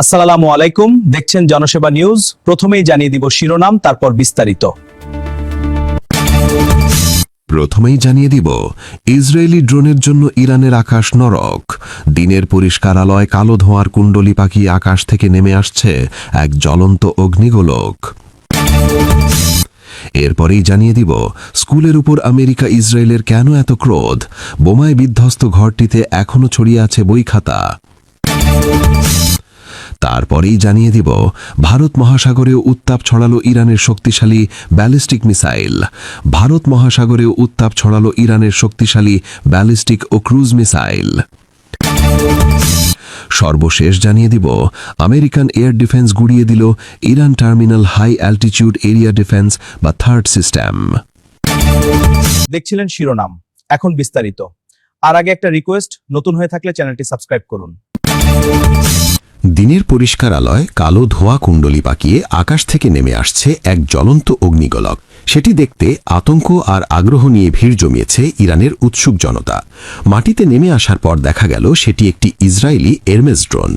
আসসালামু আলাইকুম, দেখছেন জনসেবা নিউজ। প্রথমেই জানিয়ে দিব শিরোনাম, তারপর বিস্তারিত। প্রথমেই জানিয়ে দিব, ইসরায়েলি ড্রোনের জন্য ইরানের আকাশ নরক। দিনের পরিষ্কার আলোয় কালো ধোঁয়ার কুণ্ডলী পাকিয়ে আকাশ থেকে নেমে আসছে এক জ্বলন্ত অগ্নিগোলক। এরপরেই জানিয়ে দিব, স্কুলের উপর আমেরিকা ইসরায়েলের কেন এত ক্রোধ। বোমায় বিধ্বস্ত ঘরটিতে এখনও ছড়িয়ে আছে বই খাতা। তারপরেই জানিয়ে দিব, ভারত মহাসাগরেও উত্তাপ ছড়ালো ইরানের শক্তিশালী ব্যালিস্টিক মিসাইল। ভারত মহাসাগরেও উত্তাপ ছড়ালো ইরানের শক্তিশালী ব্যালিস্টিক ও ক্রুজ মিসাইল। সর্বশেষ জানিয়ে দিব, আমেরিকান এয়ার ডিফেন্স গুড়িয়ে দিল Iran terminal high altitude area defence বা থার্ড সিস্টেম। দেখছিলেন শিরোনাম, এখন বিস্তারিত। আর আগে একটা রিকোয়েস্ট, নতুন হয়ে থাকলে চ্যানেলটি সাবস্ক্রাইব করুন। দিনের পরিষ্কার আলোয় কালো ধোঁয়া কুণ্ডলী পাকিয়ে আকাশ থেকে নেমে আসছে এক জ্বলন্ত অগ্নিগোলক। সেটি দেখতে আতঙ্ক আর আগ্রহ নিয়ে ভিড় জমিয়েছে ইরানের উৎসুক জনতা। মাটিতে নেমে আসার পর দেখা গেল সেটি একটি ইসরায়েলি এরমেস ড্রোন।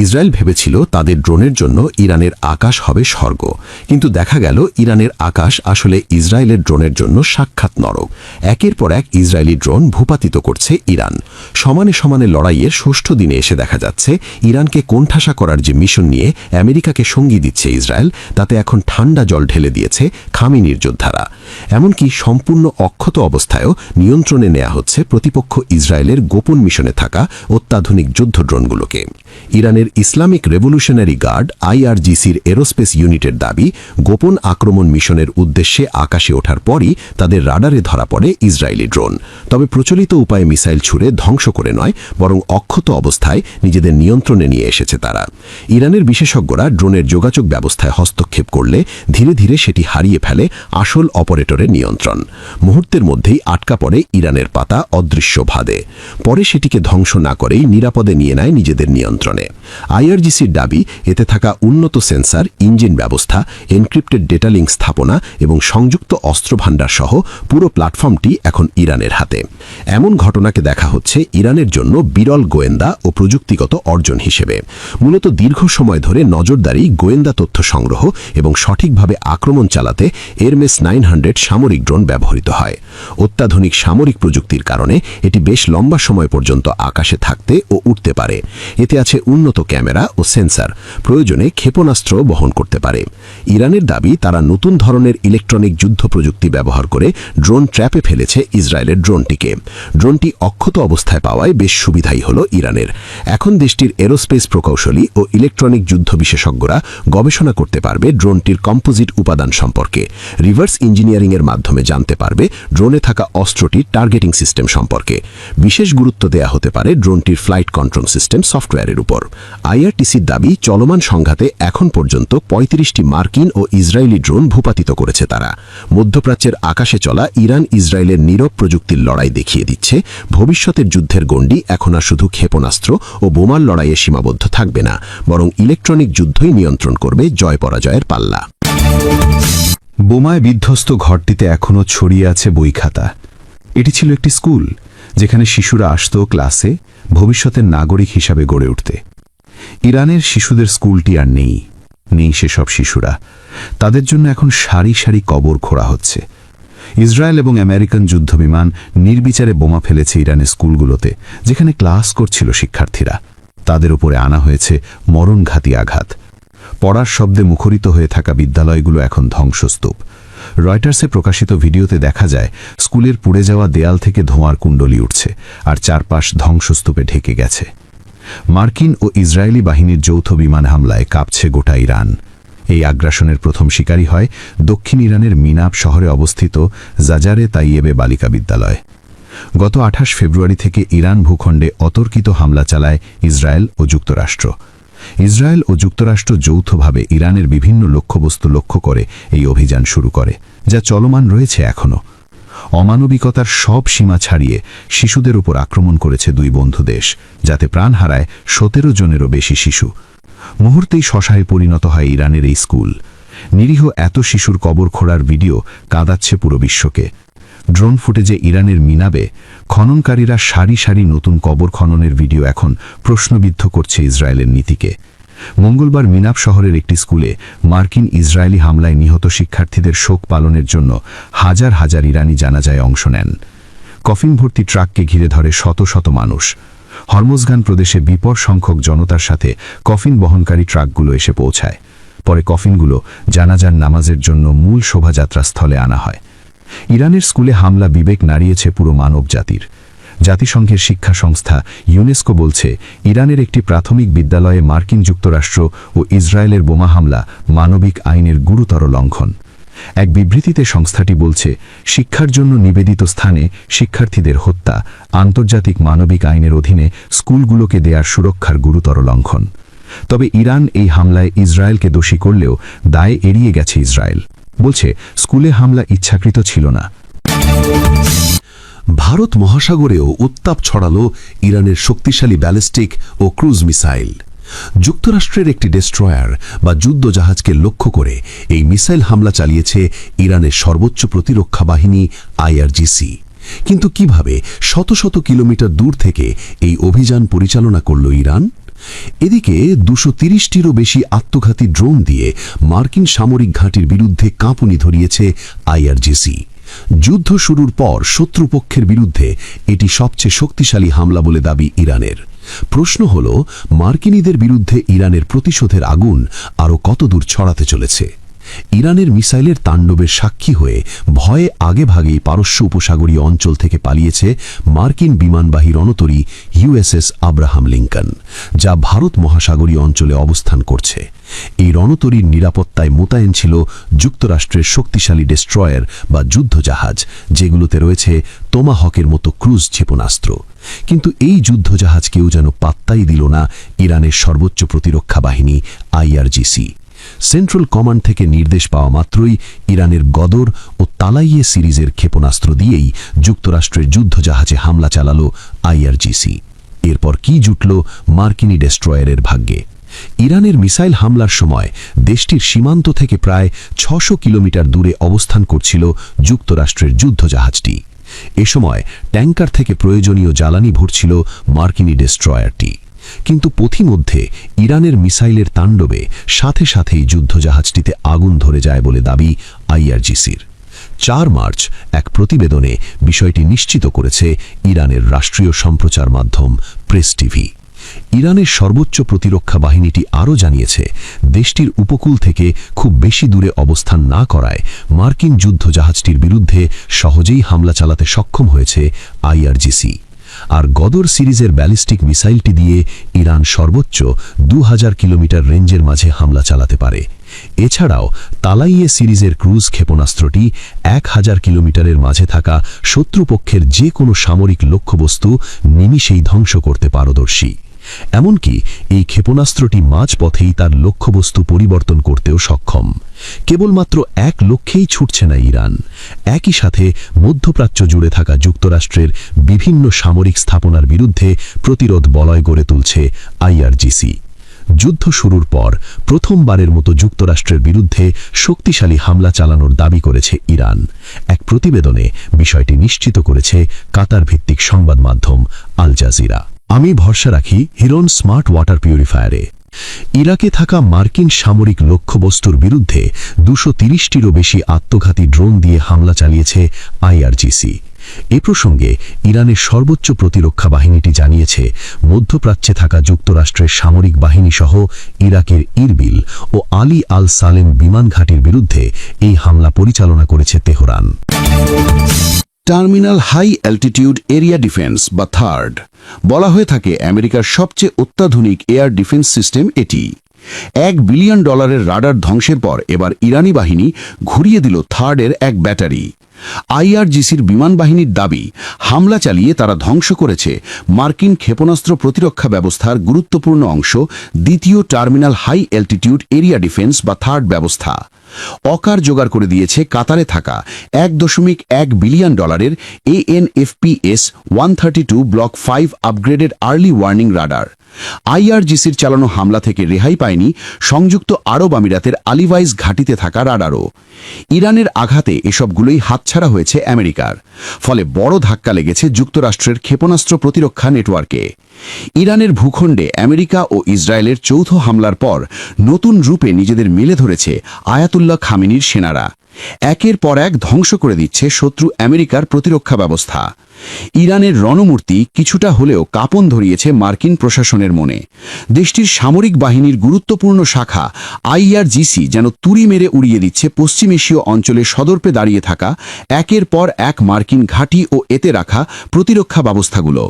ইসরায়েল ভেবেছিল তাদের ড্রোনের জন্য ইরানের আকাশ হবে স্বর্গ, কিন্তু দেখা গেল ইরানের আকাশ আসলে ইসরায়েলের ড্রোনের জন্য সাক্ষাৎ নরক। একের পর এক ইসরায়েলি ড্রোন ভূপাতিত করছে ইরান। সমানে সমানে লড়াইয়ের ষষ্ঠ দিনে এসে দেখা যাচ্ছে ইরানকে কোণঠাসা করার যে মিশন নিয়ে আমেরিকাকে সঙ্গী দিচ্ছে ইসরায়েল, তাতে এখন ঠান্ডা জল ঢেলে দিয়েছে খামেনির যোদ্ধারা। এমনকি সম্পূর্ণ অক্ষত অবস্থায়ও নিয়ন্ত্রণে নেওয়া হচ্ছে প্রতিপক্ষ ইসরায়েলের গোপন মিশনে থাকা অত্যাধুনিক যুদ্ধ ড্রোনগুলোকে। ইরানের ইসলামিক রেভলিউশনারি গার্ড IRGCর এরোস্পেস ইউনিটের দাবি, গোপন আক্রমণ মিশনের উদ্দেশ্যে আকাশে ওঠার পরই তাদের রাডারে ধরা পড়ে ইসরায়েলি ড্রোন। তবে প্রচলিত উপায়ে মিসাইল ছুড়ে ধ্বংস করে নয়, বরং অক্ষত অবস্থায় নিজেদের নিয়ন্ত্রণে নিয়ে এসেছে তারা। ইরানের বিশেষজ্ঞরা ড্রোনের যোগাযোগ ব্যবস্থায় হস্তক্ষেপ করলে ধীরে ধীরে সেটি হারিয়ে ফেলে আসল অপারেটরের নিয়ন্ত্রণ। মুহূর্তের মধ্যেই আটকা পড়ে ইরানের পাতা অদৃশ্য ভাদে। পরে সেটিকে ধ্বংস না করেই নিরাপদে নিয়ে নেয় নিজেদের নিয়ন্ত্রণে। IRGCর দাবি, এতে থাকা উন্নত সেন্সার, ইঞ্জিন ব্যবস্থা, এনক্রিপ্টেড ডেটা লিঙ্ক স্থাপনা এবং সংযুক্ত অস্ত্রভাণ্ডার সহ পুরো প্ল্যাটফর্মটি এখন ইরানের হাতে। এমন ঘটনাকে দেখা হচ্ছে ইরানের জন্য বিরল গোয়েন্দা ও প্রযুক্তিগত অর্জন হিসেবে। মূলত দীর্ঘ সময় ধরে নজরদারি, গোয়েন্দা তথ্য সংগ্রহ এবং সঠিকভাবে আক্রমণ চালাতে এরমেস 900 সামরিক ড্রোন ব্যবহৃত হয়। অত্যাধুনিক সামরিক প্রযুক্তির কারণে এটি বেশ লম্বা সময় পর্যন্ত আকাশে থাকতে ও উঠতে পারে। এতে আছে উন্নত ক্যামেরা ও সেন্সার, প্রয়োজনে ক্ষেপণাস্ত্র বহন করতে পারে। ইরানের দাবি, তারা নতুন ধরনের ইলেকট্রনিক যুদ্ধ প্রযুক্তি ব্যবহার করে ড্রোন ট্র্যাপে ফেলেছে ইসরায়েলের ড্রোনটিকে। ড্রোনটি অক্ষত অবস্থায় পাওয়ায় বেশ সুবিধাই হল ইরানের। এখন দেশটির এরোস্পেস প্রকৌশলী ও ইলেকট্রনিক যুদ্ধ বিশেষজ্ঞরা গবেষণা করতে পারবে ড্রোনটির কম্পোজিট উপাদান সম্পর্কে। রিভার্স ইঞ্জিনিয়ারিংয়ের মাধ্যমে জানতে পারবে ড্রোনে থাকা অস্ত্রটির টার্গেটিং সিস্টেম সম্পর্কে। বিশেষ গুরুত্ব দেয়া হতে পারে ড্রোনটির ফ্লাইট কন্ট্রোল সিস্টেম সফটওয়্যারের উপর। IRTCর দাবি, চলমান সংঘাতে এখন পর্যন্ত 35টি মার্কিন ও ইসরায়েলি ড্রোন ভূপাতিত করেছে তারা। মধ্যপ্রাচ্যের আকাশে চলা ইরান ইসরায়েলের নীরব প্রযুক্তির লড়াই দেখিয়ে দিচ্ছে, ভবিষ্যতের যুদ্ধের গণ্ডি এখন আর শুধু ক্ষেপণাস্ত্র ও বোমার লড়াইয়ে সীমাবদ্ধ থাকবে না, বরং ইলেকট্রনিক যুদ্ধই নিয়ন্ত্রণ করবে জয় পরাজয়ের পাল্লা। বোমায় বিধ্বস্ত ঘরটিতে এখনও ছড়িয়ে আছে বই খাতা। এটি ছিল একটি স্কুল, যেখানে শিশুরা আসত ক্লাসে ভবিষ্যতের নাগরিক হিসাবে গড়ে উঠতে। ইরানের শিশুদের স্কুলটি আর নেই সেসব শিশুরা। তাদের জন্য এখন সারি সারি কবর খোঁড়া হচ্ছে। ইসরায়েল এবং আমেরিকান যুদ্ধবিমান নির্বিচারে বোমা ফেলেছে ইরানের স্কুলগুলোতে, যেখানে ক্লাস করছিল শিক্ষার্থীরা। তাদের উপরে আনা হয়েছে মরণঘাতী আঘাত। পড়ার শব্দে মুখরিত হয়ে থাকা বিদ্যালয়গুলো এখন ধ্বংসস্তূপ। রয়টার্সে প্রকাশিত ভিডিওতে দেখা যায় স্কুলের পুড়ে যাওয়া দেয়াল থেকে ধোঁয়ার কুণ্ডলী উঠছে, আর চারপাশ ধ্বংসস্তূপে ঢেকে গেছে। মার্কিন ও ইসরায়েলি বাহিনীর যৌথ বিমান হামলায় কাঁপছে গোটা ইরান। এই আগ্রাসনের প্রথম শিকারী হয় দক্ষিণ ইরানের মিনাব শহরে অবস্থিত জাজারে তাইয়েবে বালিকা বিদ্যালয়। গত 28 ফেব্রুয়ারি থেকে ইরান ভূখণ্ডে অতর্কিত হামলা চালায় ইসরায়েল ও যুক্তরাষ্ট্র। ইসরায়েল ও যুক্তরাষ্ট্র যৌথভাবে ইরানের বিভিন্ন লক্ষ্যবস্তু লক্ষ্য করে এই অভিযান শুরু করে, যা চলমান রয়েছে এখনও। অমানবিকতার সব সীমা ছাড়িয়ে শিশুদের উপর আক্রমণ করেছে দুই বন্ধু দেশ, যাতে প্রাণ হারায় 17 জনেরও বেশি শিশু। মুহূর্তেই শশায় পরিণত হয় ইরানের এই স্কুল। নিরীহ এত শিশুর কবর খোঁড়ার ভিডিও কাঁদাচ্ছে পুরো বিশ্বকে। ড্রোন ফুটেজে ইরানের মিনাবে খননকারীরা সারি সারি নতুন কবর খননের ভিডিও এখন প্রশ্নবিদ্ধ করছে ইসরায়েলের নীতিকে। মঙ্গলবার মিনাব শহরের একটি স্কুলে মার্কিন ইসরায়েলি হামলায় নিহত শিক্ষার্থীদের শোক পালনের জন্য হাজার হাজার ইরানি জানাজায় অংশ নেন। কফিন ভর্তি ট্রাককে ঘিরে ধরে শত শত মানুষ। হরমোজগান প্রদেশে বিপুল সংখ্যক জনতার সাথে কফিন বহনকারী ট্রাকগুলো এসে পৌঁছায়। পরে কফিনগুলো জানাজার নামাজের জন্য মূল শোভাযাত্রা স্থলে আনা হয়। ইরানের স্কুলে হামলা বিবেক নাড়িয়েছে পুরো মানব জাতির। জাতিসংঘের শিক্ষা সংস্থা ইউনেস্কো বলছে, ইরানের একটি প্রাথমিক বিদ্যালয়ে মার্কিন যুক্তরাষ্ট্র ও ইসরায়েলের বোমা হামলা মানবিক আইনের গুরুতর লঙ্ঘন। এক বিবৃতিতে সংস্থাটি বলছে, শিক্ষার জন্য নিবেদিত স্থানে শিক্ষার্থীদের হত্যা আন্তর্জাতিক মানবিক আইনের অধীনে স্কুলগুলোকে দেয়ার সুরক্ষার গুরুতর লঙ্ঘন। তবে ইরান এই হামলায় ইসরায়েলকে দোষী করলেও দায় এড়িয়ে গেছে ইসরায়েল। বলছে, স্কুলে হামলা ইচ্ছাকৃত ছিল না। ভারত মহাসাগরেও উত্তাপ ছড়ালো ইরানের শক্তিশালী ব্যালিস্টিক ও ক্রুজ মিসাইল। যুক্তরাষ্ট্রের একটি ডেস্ট্রয়ার বা যুদ্ধজাহাজকে লক্ষ্য করে এই মিসাইল হামলা চালিয়েছে ইরানের সর্বোচ্চ প্রতিরক্ষা বাহিনী আইআরজিসি। কিন্তু কিভাবে শত শত কিলোমিটার দূর থেকে এই অভিযান পরিচালনা করল ইরান? এদিকে 230টিরও বেশি আত্মঘাতী ড্রোন দিয়ে মার্কিন সামরিক ঘাঁটির বিরুদ্ধে কাঁপুনি ধরিয়েছে আইআরজিসি। যুদ্ধ শুরুর পর শত্রুপক্ষের বিরুদ্ধে এটি সবচেয়ে শক্তিশালী হামলা বলে দাবি ইরানের। প্রশ্ন হল, মার্কিনীদের বিরুদ্ধে ইরানের প্রতিশোধের আগুন আরও কতদূর ছড়াতে চলেছে? ইরানের মিসাইলের তাণ্ডবের সাক্ষী হয়ে ভয়ে আগেভাগেই পারস্য উপসাগরীয় অঞ্চল থেকে পালিয়েছে মার্কিন বিমানবাহী রণতরী ইউএসএস আব্রাহাম লিঙ্কন, যা ভারত মহাসাগরীয় অঞ্চলে অবস্থান করছে। এই রণতরীর নিরাপত্তায় মোতায়েন ছিল যুক্তরাষ্ট্রের শক্তিশালী ডেস্ট্রয়ার বা যুদ্ধজাহাজ, যেগুলোতে রয়েছে তোমাহকের মতো ক্রুজ ক্ষেপণাস্ত্র। কিন্তু এই যুদ্ধজাহাজ কেউ যেন পাত্তাই দিল না ইরানের সর্বোচ্চ প্রতিরক্ষা বাহিনী আইআরজিসি। সেন্ট্রাল কমান্ড থেকে নির্দেশ পাওয়া মাত্রই ইরানের গদর ও তালাইয়ে সিরিজের ক্ষেপণাস্ত্র দিয়েই যুক্তরাষ্ট্রের যুদ্ধজাহাজে হামলা চালালো আইআরজিসি। এরপর কি জুটল মার্কিনী ডেস্ট্রয়ারের ভাগ্যে? ইরানের মিসাইল হামলার সময় দেশটির সীমান্ত থেকে প্রায় 600 কিলোমিটার দূরে অবস্থান করছিল যুক্তরাষ্ট্রের যুদ্ধজাহাজটি। এ সময় ট্যাঙ্কার থেকে প্রয়োজনীয় জ্বালানি ভরছিল মার্কিনী ডেস্ট্রয়ারটি। কিন্তু পথিমধ্যে ইরানের মিসাইলের তাণ্ডবে সাথে সাথেই যুদ্ধজাহাজটিতে আগুন ধরে যায় বলে দাবি আইআরজিসির। 4 মার্চ এক প্রতিবেদনে বিষয়টি নিশ্চিত করেছে ইরানের রাষ্ট্রীয় সম্প্রচার মাধ্যম প্রেস টিভি। ইরানের সর্বোচ্চ প্রতিরক্ষা বাহিনীটি আরও জানিয়েছে, দেশটির উপকূল থেকে খুব বেশি দূরে অবস্থান না করায় মার্কিন যুদ্ধজাহাজটির বিরুদ্ধে সহজেই হামলা চালাতে সক্ষম হয়েছে আইআরজিসি। আর গদর সিরিজের ব্যালিস্টিক মিসাইলটি দিয়ে ইরান সর্বোচ্চ 2000 কিলোমিটার রেঞ্জের মাঝে হামলা চালাতে পারে। এছাড়াও তালাইয়ে সিরিজের ক্রুজ ক্ষেপণাস্ত্রটি 1000 কিলোমিটারের মাঝে থাকা শত্রুপক্ষের যে কোনো সামরিক লক্ষ্যবস্তু নিমিষেই ধ্বংস করতে পারদর্শী। এমনকি এই ক্ষেপণাস্ত্রটি মাঝপথেই তার লক্ষ্যবস্তু পরিবর্তন করতেও সক্ষম। কেবলমাত্র এক লক্ষ্যেই ছুটছে না ইরান, একই সাথে মধ্যপ্রাচ্য জুড়ে থাকা যুক্তরাষ্ট্রের বিভিন্ন সামরিক স্থাপনার বিরুদ্ধে প্রতিরোধ বলয় গড়ে তুলছে আইআরজিসি। যুদ্ধ শুরুর পর প্রথমবারের মতো যুক্তরাষ্ট্রের বিরুদ্ধে শক্তিশালী হামলা চালানোর দাবি করেছে ইরান। এক প্রতিবেদনে বিষয়টি নিশ্চিত করেছে কাতার ভিত্তিক সংবাদ মাধ্যম আল জাজিরা। আমি ভরসা রাখি হিরন স্মার্ট ওয়াটার পিউরিফায়ারে। ইরাকে থাকা মার্কিন সামরিক লক্ষ্যবস্তুর বিরুদ্ধে 230টিরও বেশি আত্মঘাতী ড্রোন দিয়ে হামলা চালিয়েছে আইআরজিসি। এ প্রসঙ্গে ইরানের সর্বোচ্চ প্রতিরক্ষা বাহিনীটি জানিয়েছে, মধ্যপ্রাচ্যে থাকা যুক্তরাষ্ট্রের সামরিক বাহিনী সহ ইরাকের ইরবিল ও আলী আল সালেম বিমান ঘাঁটির বিরুদ্ধে এই হামলা পরিচালনা করেছে Tehran. Terminal high altitude area defence বা থার্ড বলা হয়ে থাকে আমেরিকার সবচেয়ে অত্যাধুনিক এয়ার ডিফেন্স সিস্টেম এটি। $1 বিলিয়ন রাডার ধ্বংসের পর এবার ইরানি বাহিনী ঘুরিয়ে দিল থার্ডের এক ব্যাটারি। আইআরজিসির বিমান বাহিনীর দাবি, হামলা চালিয়ে তারা ধ্বংস করেছে মার্কিন ক্ষেপণাস্ত্র প্রতিরক্ষা ব্যবস্থার গুরুত্বপূর্ণ অংশ দ্বিতীয় terminal high altitude area defence বা থার্ড ব্যবস্থা। অকার জোগাড় করে দিয়েছে কাতারে থাকা $1.1 billion ANFPS 132 block 5 upgraded early warning radar. আইআরজিসির চালানো হামলা থেকে রেহাই পায়নি সংযুক্ত আরব আমিরাতের আলিভাইজ ঘাঁটিতে থাকা রাডারও। ইরানের আঘাতে এসবগুলোই হাতছাড়া হয়েছে আমেরিকার, ফলে বড় ধাক্কা লেগেছে যুক্তরাষ্ট্রের ক্ষেপণাস্ত্র প্রতিরক্ষা নেটওয়ার্কে। ইরানের ভূখণ্ডে আমেরিকা ও ইসরায়েলের যৌথ হামলার পর নতুন রূপে নিজেদের মেলে ধরেছে আয়াতুল্লাহ খামেনির সেনারা। একের পর এক ধ্বংস করে দিচ্ছে শত্রু আমেরিকার প্রতিরক্ষা ব্যবস্থা। ইরানের রণমূর্তি কিছুটা হলেও কাঁপন ধরিয়েছে মার্কিন প্রশাসনের মনে। দেশটির সামরিক বাহিনীর গুরুত্বপূর্ণ শাখা আইআরজিসি যেন তুড়ি মেরে উড়িয়ে দিচ্ছে পশ্চিম এশীয় অঞ্চলে সদর্পে দাঁড়িয়ে থাকা একের পর এক মার্কিন ঘাঁটি ও এতে রাখা প্রতিরক্ষা ব্যবস্থাগুলো।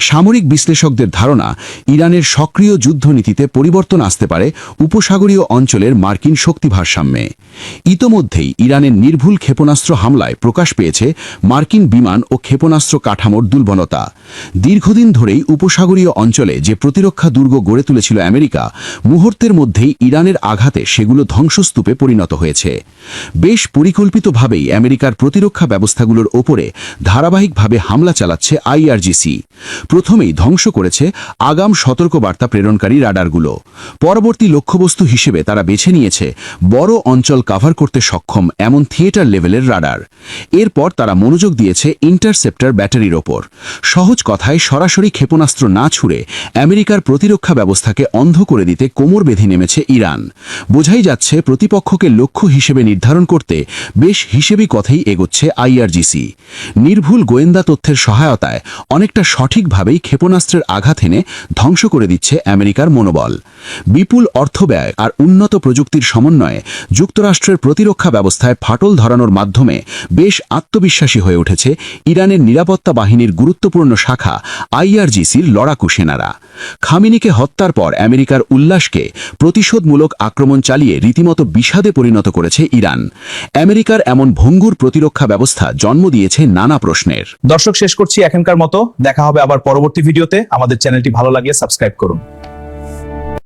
সামরিক বিশ্লেষকদের ধারণা, ইরানের সক্রিয় যুদ্ধনীতিতে পরিবর্তন আসতে পারে উপসাগরীয় অঞ্চলের মার্কিন শক্তি ভারসাম্যে। ইতোমধ্যেই ইরানের নির্ভুল ক্ষেপণাস্ত্র হামলায় প্রকাশ পেয়েছে মার্কিন বিমান ও ক্ষেপণাস্ত্র কাঠামোর দুর্বলতা। দীর্ঘদিন ধরেই উপসাগরীয় অঞ্চলে যে প্রতিরক্ষা দুর্গ গড়ে তুলেছিল আমেরিকা, মুহূর্তের মধ্যেই ইরানের আঘাতে সেগুলো ধ্বংসস্তূপে পরিণত হয়েছে। বেশ পরিকল্পিতভাবেই আমেরিকার প্রতিরক্ষা ব্যবস্থাগুলোর ওপরে ধারাবাহিকভাবে হামলা চালাচ্ছে আইআরজিসি। প্রথমেই ধ্বংস করেছে আগাম সতর্কবার্তা প্রেরণকারী রাডারগুলো। পরবর্তী লক্ষ্যবস্তু হিসেবে তারা বেছে নিয়েছে বড় অঞ্চল কভার করতে সক্ষম এমন থিয়েটার লেভেলের রাডার। এরপর তারা মনোযোগ দিয়েছে ইন্টারসেপ্টর ব্যাটারির ওপর। সহজ কথায় সরাসরি ক্ষেপণাস্ত্র না ছুড়ে আমেরিকার প্রতিরক্ষা ব্যবস্থাকে অন্ধ করে দিতে কোমর বেঁধে নেমেছে ইরান। বোঝাই যাচ্ছে প্রতিপক্ষকে লক্ষ্য হিসেবে নির্ধারণ করতে বেশ হিসেবি কথাই এগোচ্ছে আইআরজিসি। নির্ভুল গোয়েন্দা তথ্যের সহায়তায় অনেকটা সঠিকভাবেই ক্ষেপণাস্ত্রের আঘাত এনে ধ্বংস করে দিচ্ছে আমেরিকার মনোবল। বিপুল অর্থব্যয় আর উন্নত প্রযুক্তির সমন্বয়ে যুক্তরাষ্ট্রের প্রতিরক্ষা ব্যবস্থায় ফাটল ধরানোর মাধ্যমে বেশ আত্মবিশ্বাসী হয়ে উঠেছে ইরানের নিরাপত্তা বাহিনীর গুরুত্বপূর্ণ শাখা আইআরজিসির লড়াকু সেনারা। খামেনিকে হত্যার পর আমেরিকার উল্লাসকে প্রতিশোধমূলক আক্রমণ চালিয়ে রীতিমতো বিষাদে পরিণত করেছে ইরান। আমেরিকার এমন ভঙ্গুর প্রতিরক্ষা ব্যবস্থা জন্ম দিয়েছে নানা প্রশ্নের। দর্শক, শেষ করছি এখনকার মতো। দেখা হবে আবার পরবর্তী ভিডিওতে। আমাদের চ্যানেলটি ভালো লাগলে সাবস্ক্রাইব করুন।